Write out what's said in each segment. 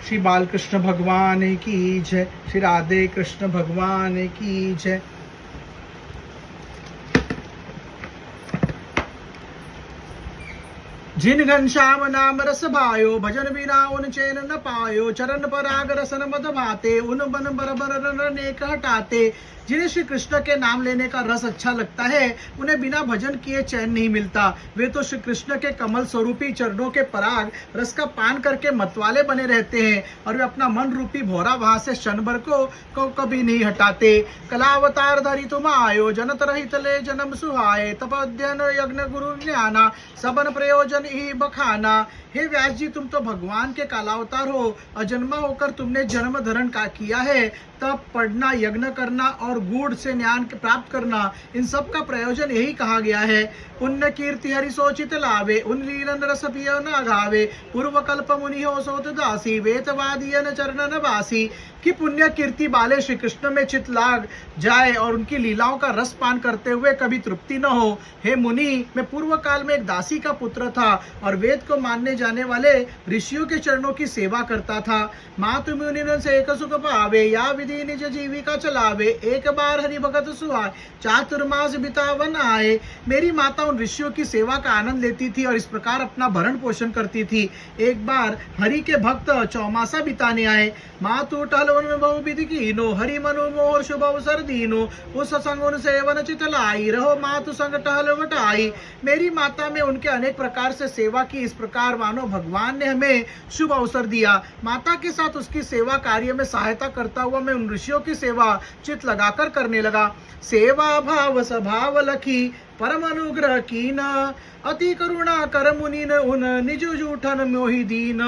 श्री बालकृष्ण भगवान की जय, श्री राधे कृष्ण भगवान की जय। जिन घनश्याम नाम रस भायो, भजन बिना उन चैन न पायो। चरण पराग रसन मद भाते, उन बन बर बर नेक हटाते। जिन्हें श्री कृष्ण के नाम लेने का रस अच्छा लगता है, उन्हें बिना भजन किए चैन नहीं मिलता। वे तो श्री कृष्ण के कमल स्वरूपी चरणों के पराग रस का पान करके मतवाले बने रहते हैं, और वे अपना मन रूपी भौरा वहां से क्षण भर को कभी नहीं हटाते। कलावतार धरि तुम आयो, जनत रहित ले जन्म सुहाए। तप अध्ययन यज्ञ गुरु ज्ञाना, सबन प्रयोजन ही बखाना। हे व्यास जी, तुम तो भगवान के कालावतार हो। अजन्मा होकर तुमने जन्म धरण का किया है। तप, पढ़ना, यज्ञ करना और गूढ़ से ज्ञान प्राप्त करना, इन सब का प्रयोजन यही कहा गया है। पुण्य कीर्ति हरि सोचित लावे, उन लीलन रस पिय न गावे। पूर्व कल्प मुनि हो सोत दासी, वेतवादियन चरणन वासी। कि पुण्य कीर्ति वाले श्री कृष्ण में चित लाग जाए और उनकी लीलाओं का रस पान करते हुए कभी तृप्ति न हो। हे मुनि, मैं पूर्व काल में एक दासी का पुत्र था और वेद को मानने जाने वाले ऋषियों के चरणों की सेवा करता था। मातु मुनि से एक सुख पावे, या विधि निज जीविका चलावे। एक बार हरि भगत सुहाय, चातुर्मास बितावन आए। मेरी माता उन ऋषियों की सेवा का आनंद लेती थी और इस प्रकार अपना भरण पोषण करती थी। एक बार हरि के भक्त चौमासा बिताने आए। मातु टहल उन बहु विधि कीनो, हरि मनु मोर शुभ अवसर दीनो। उस संग उन सेवन चित लाई, रहो मातु संग टहल वटाई। मेरी माता में उनके अनेक प्रकार से सेवा की। इस प्रकार मानो भगवान ने हमें शुभ अवसर दिया। माता के साथ उसकी सेवा कार्य में सहायता करता हुआ मैं उन ऋषियों की सेवा चित लगाकर करने लगा। सेवा भाव स्वभाव लखी, परम अनुग्रह कीना। अति करुणा कर मुनि न उन, निज जूठन मोहि दीन।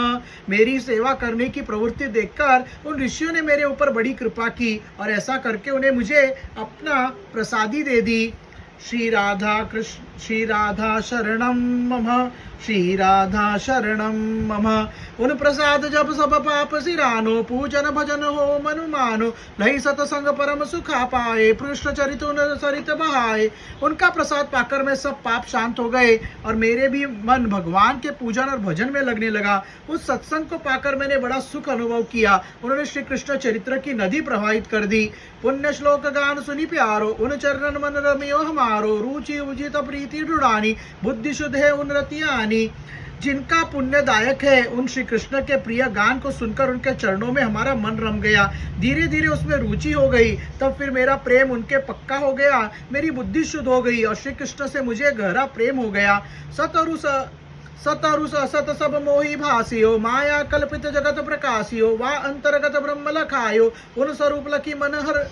मेरी सेवा करने की प्रवृत्ति देखकर उन ऋषियों ने मेरे ऊपर बड़ी कृपा की और ऐसा करके उन्हें मुझे अपना प्रसादी दे दी। श्री राधा शरणम मम, श्री राधा शरणम मम। उन प्रसाद जब सब पाप सिरानो, पूजन भजन हो मनु मानो। लही सतसंग परम सुखा पाए, पृष्ठ चरित उन सरित बहाए। उनका प्रसाद पाकर मैं सब पाप शांत हो गए और मेरे भी मन भगवान के पूजन और भजन में लगने लगा। उस सत्संग को पाकर मैंने बड़ा सुख अनुभव किया। उन्होंने श्री कृष्ण चरित्र की नदी प्रवाहित कर दी। पुण्य श्लोक गान सुनी प्यारो, उन चरण मन रमियो हमारो। रुचि उजित प्रीति ढुड़ानी, बुद्धि शुद्ध है उन रतियानी। जिनका पुण्यदायक है, उन श्री कृष्ण के प्रिय गान को सुनकर उनके चरणों में हमारा मन रम गया। धीरे धीरे उसमें रुचि हो गई। तब फिर मेरा प्रेम उनके पक्का हो गया। मेरी बुद्धि शुद्ध हो गई और श्री कृष्ण से मुझे गहरा प्रेम हो गया। सतरुस असत सब मोहि भासियो, माया कल्पित जगत प्रकाशियो। वा अंतर्गत ब्रह्म लखायो, उन स्वरूप लखी मन हर।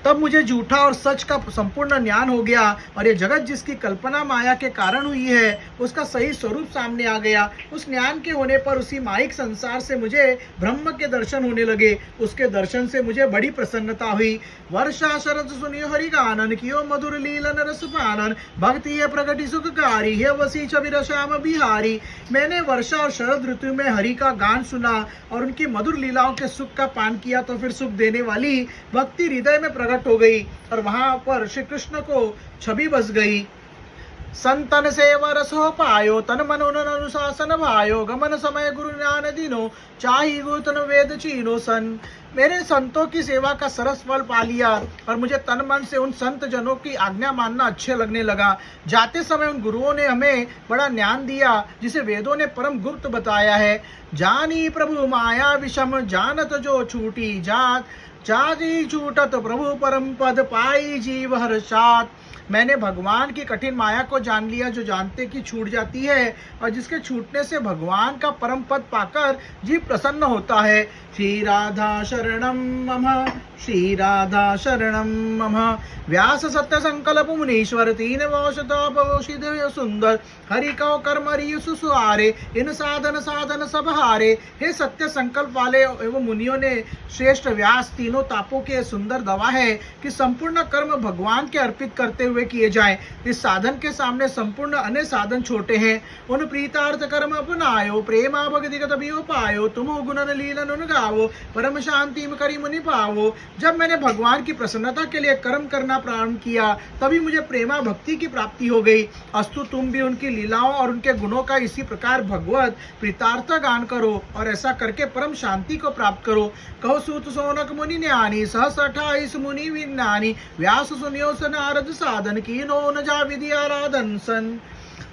तब मुझे झूठा और सच का संपूर्ण ज्ञान हो गया और ये जगत जिसकी कल्पना माया के कारण हुई है, उसका सही स्वरूप सामने आ गया। उस ज्ञान के होने पर उसी माइक संसार से मुझे ब्रह्म के दर्शन होने लगे। उसके दर्शन से मुझे बड़ी प्रसन्नता हुई। वर्षा शरद सुनियो हरि गानन, कियो मधुर लीलन रस पानन। भक्ति है प्रगति सुखकारी, है वसी छवि श्याम बिहारी। मैंने वर्षा और शरद ऋतु में हरि का गान सुना और उनकी मधुर लीलाओं के सुख का पान किया, तो फिर सुख देने वाली भक्ति हृदय में प्रकट हो गई और वहां पर श्री कृष्ण को छवि बस गई। संतन सेवा रस हो पायो, तन मन उन अनुशासन भायो। गमन समय गुरु ज्ञान दीनो, चाही गुरु वेद चीनो सन। मेरे संतों की सेवा का सरस फल पा लिया और मुझे तन मन से उन संत जनों की आज्ञा मानना अच्छे लगने लगा। जाते समय उन गुरुओं ने हमें बड़ा ज्ञान दिया जिसे वेदों ने परम गुप्त बताया है। जानी प्रभु माया विषम, जानत जो छूटी जात। जाति छूटत प्रभु परम पद, पाई जीव हर्षात। मैंने भगवान की कठिन माया को जान लिया, जो जानते कि छूट जाती है और जिसके छूटने से भगवान का परम पद पाकर जीव प्रसन्न होता है। श्री राधा शरणम मम, श्री राधा शरणम मम। व्यास सत्य संकल्प मुनीश्वर, तीन वौषित सुंदर। हरि कौ कर्म हरि सुसुहारे, इन साधन साधन सब हारे। हे सत्य संकल्प वाले एवं मुनियों ने श्रेष्ठ व्यास, तीनों तापों के सुंदर दवा है कि संपूर्ण कर्म भगवान के अर्पित करते हुए हुए किए जाएं। इस साधन के सामने संपूर्ण अन्य साधन छोटे हैं। उन प्रीतार्थ कर्म अपनायो, प्रेमा भक्ति गत भी पायो, तुम गुणन लीलन उन गावो, परम शांति में करी मुनि पावो। जब मैंने भगवान की प्रसन्नता के लिए कर्म करना प्रारंभ किया तभी मुझे प्रेमा भक्ति की प्राप्ति हो गई। अस्तु तुम भी उनकी लीलाओं और उनके गुणों का इसी प्रकार भगवत प्रीतार्थ गान करो और ऐसा करके परम शांति को प्राप्त करो। कहो सूत सोनक मुनि ज्ञानी, सहस 28 मुनि विज्ञानी, व्यास सुनियो स नारद साधन, कीनो न जा विधि आराधन सन।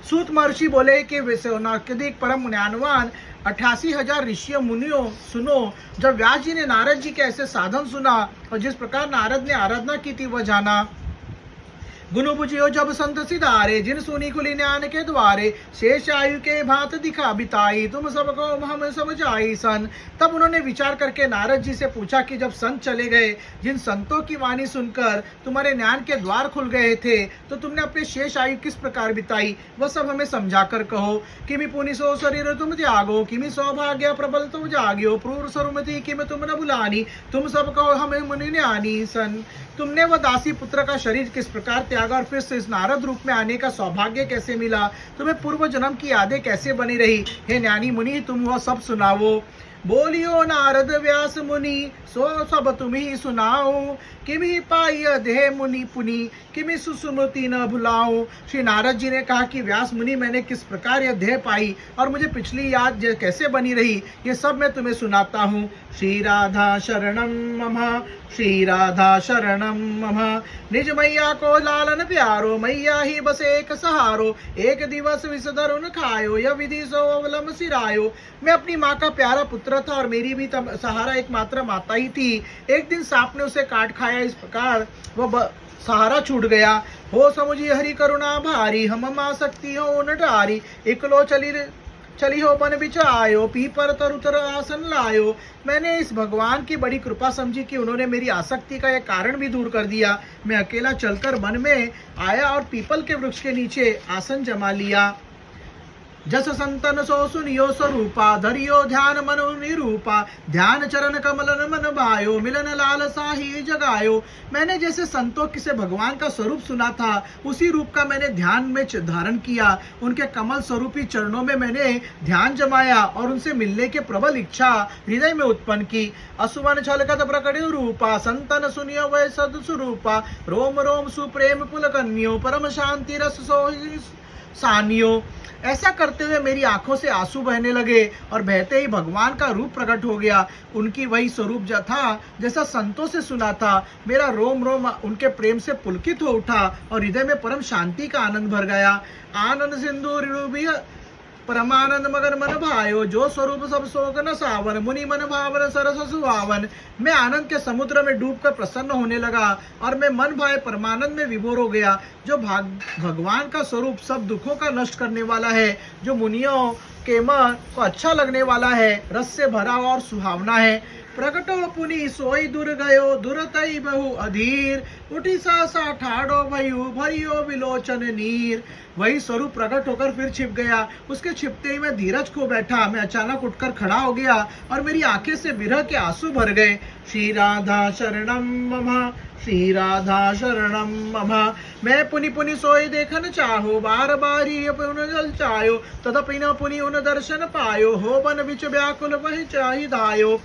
सूत महर्षि बोले कि सौनकादिक परम ज्ञानवान 88,000 ऋषियों मुनियों सुनो, जब व्यास जी ने नारद जी के ऐसे साधन सुना और जिस प्रकार नारद ने आराधना की थी वह जाना। गुनु बुझियो जब संत सिधारे, जिन सुनी खुली ज्ञान के द्वारे, शेष आयु के भांत दिखा बिताई, तुम सबको हम समझाई सन। तब उन्होंने विचार करके नारद जी से पूछा कि जब संत चले गए, जिन संतों की वाणी सुनकर तुम्हारे ज्ञान के द्वार खुल गए थे, तो तुमने अपने शेष आयु किस प्रकार बिताई, वह सब हमें समझा कर कहो। किमि पुनि सो शरीर तुम त्यागो, किमि सौभाग्य प्रबल तुम जाग्यो, क्रूर सरुमति किम तुम न बुलानी, तुम सबको हमें मुनि ज्ञानी सन। तुमने वह दासी पुत्र का शरीर किस प्रकार त्यागा और फिर से इस नारद रूप में आने का सौभाग्य कैसे मिला, तुम्हें पूर्व जन्म की यादें कैसे बनी रही। हे ज्ञानी मुनि, तुम वह सब सुनाओ। बोलियो नारद व्यास मुनि, सो सब तुम ही सुनाओ, किमि पाई अधे मुनि पुनि, किमि सुसुमति न भुलाओ। श्री नारद जी ने कहा कि व्यास मुनि, मैंने किस प्रकार यह देह पाई और मुझे पिछली याद कैसे बनी रही, ये सब मैं तुम्हें सुनाता हूँ। श्री राधा शरणम मम, श्री राधा शरणम मम। निज मैया को लालन प्यारो, मैया ही बस एक सहारो, एक दिवस विष धरुन खायो, यह विधि सो अवलम सिरायो। मैं अपनी माँ का प्यारा पुत्र था और मेरी भी सहारा एकमात्र माता ही थी। एक दिन सांप ने उसे काट खाया, इस प्रकार वह सहारा छूट गया। हो समुझी हरि करुणा भारी, हम माँ शक्ति हो नटारी, इकलो चली हो बन बिचायो, पीपर तरुतर आसन लायो। मैंने इस भगवान की बड़ी कृपा समझी कि उन्होंने मेरी आसक्ति का यह कारण भी दूर कर दिया। मैं अकेला चलकर वन में आया और पीपल के वृक्ष के नीचे आसन जमा लिया। जस संतन सो सुनियो स्वरूपा, धरियो ध्यान मनु निरूपा, ध्यान चरण कमलन मन भायो, मिलन लाल साही जगायो। मैंने जैसे संतों से भगवान का स्वरूप सुना था, उसी रूप का मैंने ध्यान में धारण किया। उनके कमल स्वरूपी चरणों में मैंने ध्यान जमाया और उनसे मिलने की प्रबल इच्छा हृदय में उत्पन्न की। असुवन छलकत प्रकट रूपा, संतन सुनियो वै सद स्वरूपा, रोम रोम सुप्रेम पुलकन्यो, परम शांति रस सो सानियो। ऐसा करते हुए मेरी आंखों से आंसू बहने लगे और बहते ही भगवान का रूप प्रकट हो गया। उनकी वही स्वरूप था जैसा संतों से सुना था। मेरा रोम रोम उनके प्रेम से पुलकित हो उठा और हृदय में परम शांति का आनंद भर गया। आनंद सिंधु रूपी परमानंद मगन मन भायो, जो स्वरूप सब शोक न सावन, मुनि मन भावन सरस सुहावन। मैं आनंद के समुद्र में डूबकर प्रसन्न होने लगा और मैं मन भाए परमानंद में विभोर हो गया। जो भगवान का स्वरूप सब दुखों का नष्ट करने वाला है, जो मुनियों के मन को अच्छा लगने वाला है, रस से भरा और सुहावना है। प्रकटो पुनि सोई दूर गयो, दुरतई बहु अधीर, उठी सा ठाड़ो भयु, भरियो विलोचन नीर। वही स्वरूप प्रकट होकर फिर छिप गया। उसके छिपते ही मैं धीरज खो बैठा। मैं अचानक उठकर खड़ा हो गया और मेरी आंखें से विरह के आंसू भर गए। श्री राधा शरणम मम, श्री राधा शरणम मम। मैं पुनि पुनि सोई देखन चाहो, बार बारी पुन जल चायो, तदपि न पुनि उन दर्शन पायो, हो बन बिच व्याकुल वही चाहि धायो।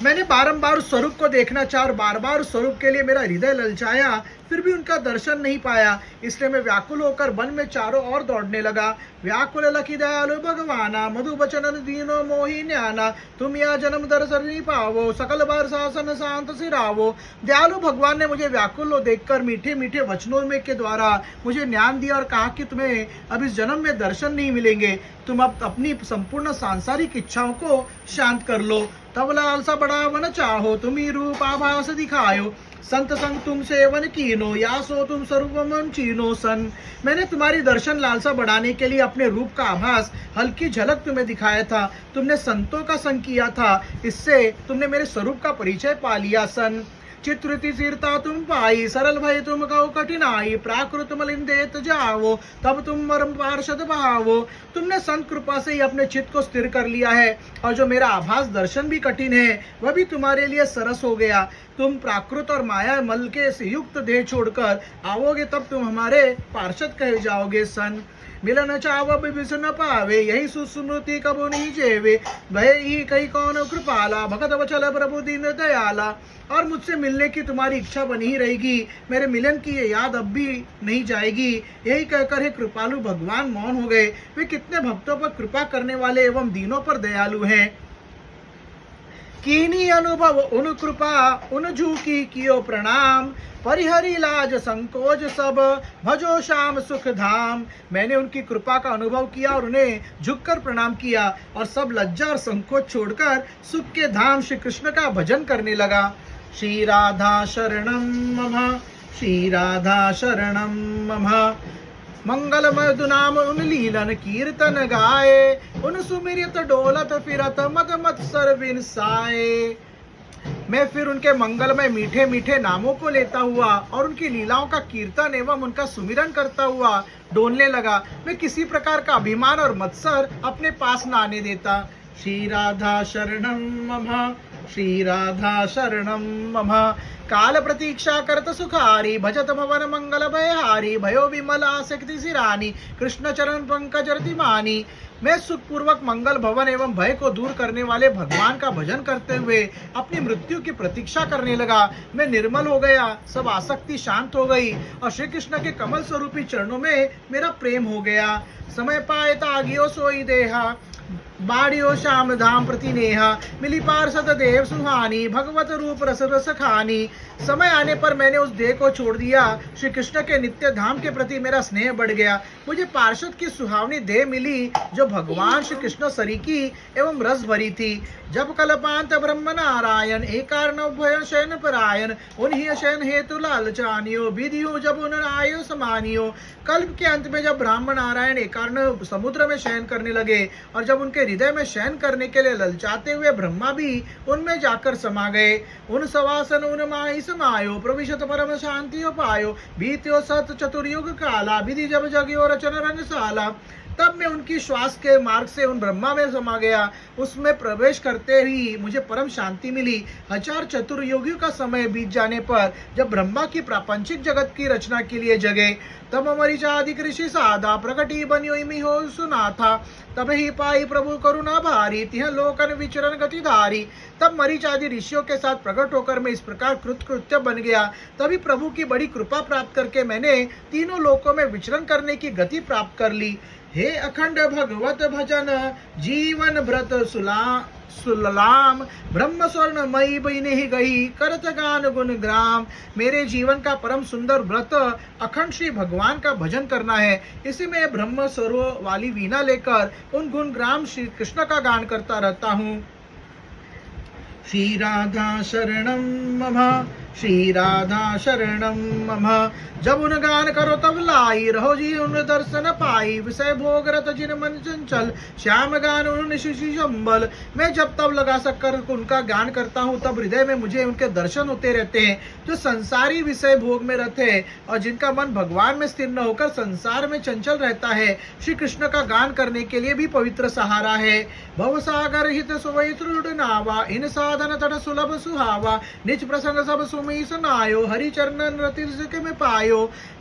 मैंने बारंबार उस स्वरूप को देखना चाहा और बार बार उस स्वरूप के लिए मेरा हृदय ललचाया, फिर भी उनका दर्शन नहीं पाया। इसलिए मैं व्याकुल होकर वन में चारों ओर दौड़ने लगा। व्याकुल लखी दयालु भगवाना, मधु बचन दीनो मोहि न्याना, तुम या जन्म दर्शन नहीं पावो, सकल बार शासन शांत सिरावो। दयालु भगवान ने मुझे व्याकुल देखकर मीठे मीठे वचनों में के द्वारा मुझे ज्ञान दिया और कहा कि तुम्हें अब इस जन्म में दर्शन नहीं मिलेंगे। तुम अब अपनी संपूर्ण सांसारिक इच्छाओं को शांत कर लो। तब लालसा बढ़ावन चाहो, तुम ही रूप आभास दिखायो, संत संग तुम सेवन कीनो, या सो तुम स्वरूप मन चीनो सन। मैंने तुम्हारी दर्शन लालसा बढ़ाने के लिए अपने रूप का आभास, हल्की झलक तुम्हें दिखाया था। तुमने संतों का संग किया था, इससे तुमने मेरे स्वरूप का परिचय पा लिया सन। चित्रति सिरता तुम पाई, सरल भय तुम कहो कठिनाई, प्राकृत मलिंदेत जाओ, तब तुम मरम पार्षद भावो। तुमने संत कृपा से ही अपने चित्त को स्थिर कर लिया है, और जो मेरा आभास दर्शन भी कठिन है वह भी तुम्हारे लिए सरस हो गया। तुम प्राकृत और माया मल के से युक्त देह छोड़कर आओगे, तब तुम हमारे पार्षद कहे जाओगे। सन मिलन चाव बिस न पावे, यही सुस्मृति कबो नहीं जेवे, भय ही कही कौन कृपाला, भगत वचल प्रभु दीन दयाला। और मुझसे मिलने की तुम्हारी इच्छा बनी ही रहेगी, मेरे मिलन की ये याद अब भी नहीं जाएगी। यही कहकर हे कृपालु भगवान मौन हो गए। वे कितने भक्तों पर कृपा करने वाले एवं दीनों पर दयालु हैं। कीनी अनुभव उन कृपा उन झूकी कियो प्रणाम, परिहरी लाज संकोच सब, भजो श्याम सुख धाम। मैंने उनकी कृपा का अनुभव किया और उन्हें झुककर प्रणाम किया, और सब लज्जा और संकोच छोड़कर सुख के धाम श्री कृष्ण का भजन करने लगा। श्री राधा शरणम मम, श्री राधा शरणम मम। मंगल मधु नाम उन लीलन कीर्तन गाए, उन सुमिरित डोलत फिरत मद मत्सर विनसाए। मैं फिर उनके मंगलमय मीठे मीठे नामों को लेता हुआ और उनकी लीलाओं का कीर्तन एवं उनका सुमिरन करता हुआ डोलने लगा। मैं किसी प्रकार का अभिमान और मत्सर अपने पास न आने देता। श्री राधा शरणम मम, श्री राधा शरणम मम। काल प्रतीक्षा करत सुखारी, भजत भवन मंगल भयहारी, भयो विमल आसक्ति सिरानी, कृष्ण चरण पंकज रति मानी। मैं सुखपूर्वक मंगल भवन एवं भय को दूर करने वाले भगवान का भजन करते हुए अपनी मृत्यु की प्रतीक्षा करने लगा। मैं निर्मल हो गया, सब आसक्ति शांत हो गई, और श्री कृष्ण के कमल स्वरूपी चरणों में मेरा प्रेम हो गया। समय पाए तागियो सोई देहा, बाड़ियो श्याम धाम प्रति नेहा, मिली पार्षद देव सुहानी, भगवत रूप रस रस खानी। समय आने पर मैंने उस देह को छोड़ दिया। श्री कृष्ण के नित्य धाम के प्रति मेरा स्नेह बढ़ गया। मुझे पार्षद की सुहावनी देह मिली, जो भगवान श्री कृष्ण सरीकी एवं रस भरी थी। जब कल्पांत ब्रह्म नारायण, एक कारण भय शयन परायण, उन्हीं शयन हेतु लालचानियो, विधियो जब उन आयो समानियो। कल्प के अंत में जब ब्राह्मण नारायण एक कारण समुद्र में शयन करने लगे, और जब उनके हृदय में शयन करने के लिए ललचाते हुए ब्रह्मा भी उनमें जाकर समा गए। उन सवासन उन माही समायो, प्रविशत परम शांति पायो, बीत्यो सत चतुर्युग काला, विधि जब जगियो रचन रंगशाला। तब मैं उनकी श्वास के मार्ग से उन ब्रह्मा में समा गया। उसमें प्रवेश करते ही मुझे परम शांति मिली। 1000 चतुर्युगियों का समय बीत जाने पर जब ब्रह्मा की प्रापंचिक जगत की रचना के लिए जगे, तब मरीचादि ऋषि साधा, प्रकटी बनियो इमि हो सुना था। तब ही पाई प्रभु करुणा भारी, तिह लोकन विचरण गतिधारी। तब मरीचादि ऋषियों के साथ प्रकट होकर मैं इस प्रकार कृतकृत्य बन गया। तभी प्रभु की बड़ी कृपा प्राप्त करके मैंने तीनों लोकों में विचरण करने की गति प्राप्त कर ली। हे अखंड भगवत भजन, जीवन व्रत सुलाम, ब्रह्म स्वर्ण मई बनी गई, करत गान गुण ग्राम। मेरे जीवन का परम सुंदर व्रत अखंड श्री भगवान का भजन करना है। इसी में ब्रह्म स्वरो वाली वीणा लेकर उन गुण ग्राम श्री कृष्ण का गान करता रहता हूँ। श्री राधा शरणम मम, श्री राधा शरणम मम। जब उन गान करो तब लाई, रहो जी उन दर्शन पाई, विषय भोग रत जिन मन चंचल, श्याम गान उन शिशि शंबल। मैं जब तब लगा सककर उनका गान करता हूँ, तब हृदय में मुझे उनके दर्शन होते रहते हैं। जो संसारी विषय भोग में रहते हैं और जिनका मन भगवान में स्थिर न होकर संसार में चंचल रहता है, श्री कृष्ण का गान करने के लिए भी पवित्र सहारा है। भव सागर हित सुवै तृण नावा, इन साधन तट सुलभ सुहावा, निज प्रसंग सब सुमी सुनायो, हरि चरणन रति में पायो।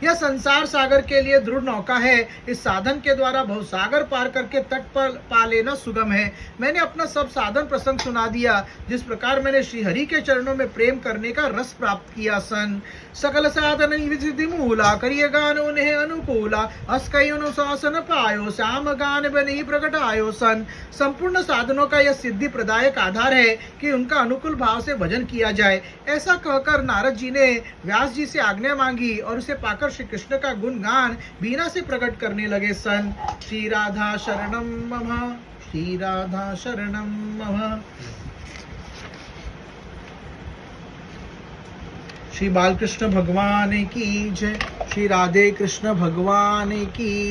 यह संसार सागर के लिए दृढ़ नौका है। इस साधन के द्वारा भव सागर पार करके तट पर पा लेना सुगम है। मैंने अपना सब साधन प्रसंग सुना दिया, जिस प्रकार मैंने श्री हरि के चरणों में प्रेम करने का रस प्राप्त किया। सन सकल साधन विधि मूला, करिय गान उन्हें अनुकूला, अस्कई अनुशासन पायो, श्याम गान बनी प्रकट आयो। सन संपूर्ण साधनों का यह सिद्धि प्रदायक आधार है कि उनका अनुकूल भाव से भजन किया जाए। ऐसा कहकर नारद जी ने व्यास जी से आज्ञा मांगी और उसे पाकर श्री कृष्ण का गुणगान वीणा से प्रकट करने लगे। सन श्री राधा शरणम मम, श्री राधा शरणम मम। श्री बालकृष्ण भगवान की जय, श्री राधे कृष्ण भगवान की।